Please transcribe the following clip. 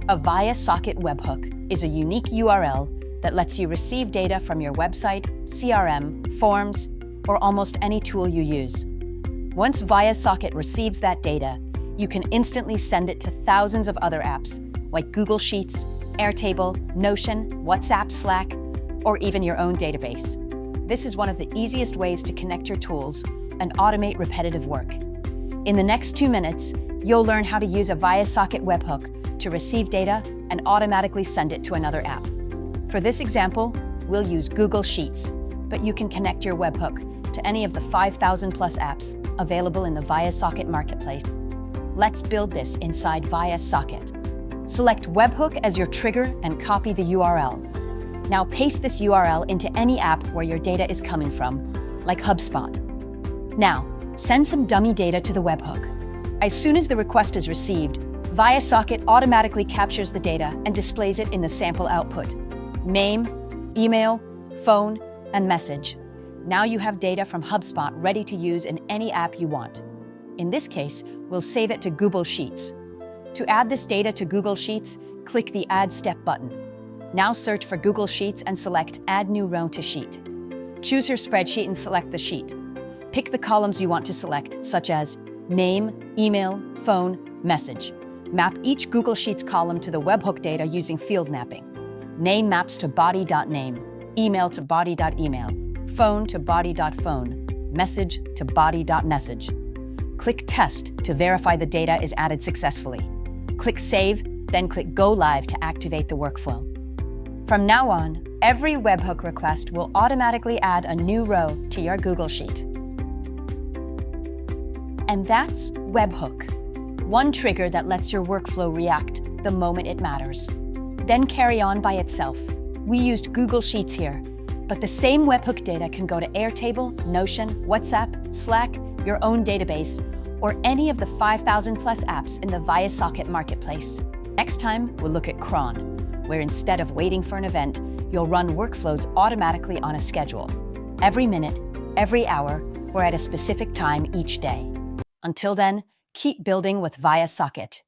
A viaSocket webhook is a unique URL that lets you receive data from your website, CRM, forms, or almost any tool you use. Once viaSocket receives that data, you can instantly send it to thousands of other apps like Google Sheets, Airtable, Notion, WhatsApp, Slack, or even your own database. This is one of the easiest ways to connect your tools and automate repetitive work. In the next 2 minutes, you'll learn how to use a viaSocket webhook to receive data and automatically send it to another app. For this example, we'll use Google Sheets, but you can connect your webhook to any of the 5,000 plus apps available in the viaSocket marketplace. Let's build this inside viaSocket. Select Webhook as your trigger and copy the URL. Now paste this URL into any app where your data is coming from, like HubSpot. Now, send some dummy data to the webhook. As soon as the request is received, viaSocket automatically captures the data and displays it in the sample output: name, email, phone, and message. Now you have data from HubSpot ready to use in any app you want. In this case, we'll save it to Google Sheets. To add this data to Google Sheets, click the Add Step button. Now search for Google Sheets and select Add New Row to Sheet. Choose your spreadsheet and select the sheet. Pick the columns you want to select, such as name, email, phone, message. Map each Google Sheets column to the webhook data using field mapping. Name maps to body.name, email to body.email, phone to body.phone, message to body.message. Click Test to verify the data is added successfully. Click Save, then click Go Live to activate the workflow. From now on, every webhook request will automatically add a new row to your Google Sheet. And that's Webhook. One trigger that lets your workflow react the moment it matters, then carry on by itself. We used Google Sheets here, but the same webhook data can go to Airtable, Notion, WhatsApp, Slack, your own database, or any of the 5,000 plus apps in the viaSocket marketplace. Next time, we'll look at Cron, where instead of waiting for an event, you'll run workflows automatically on a schedule. Every minute, every hour, or at a specific time each day. Until then, keep building with viaSocket.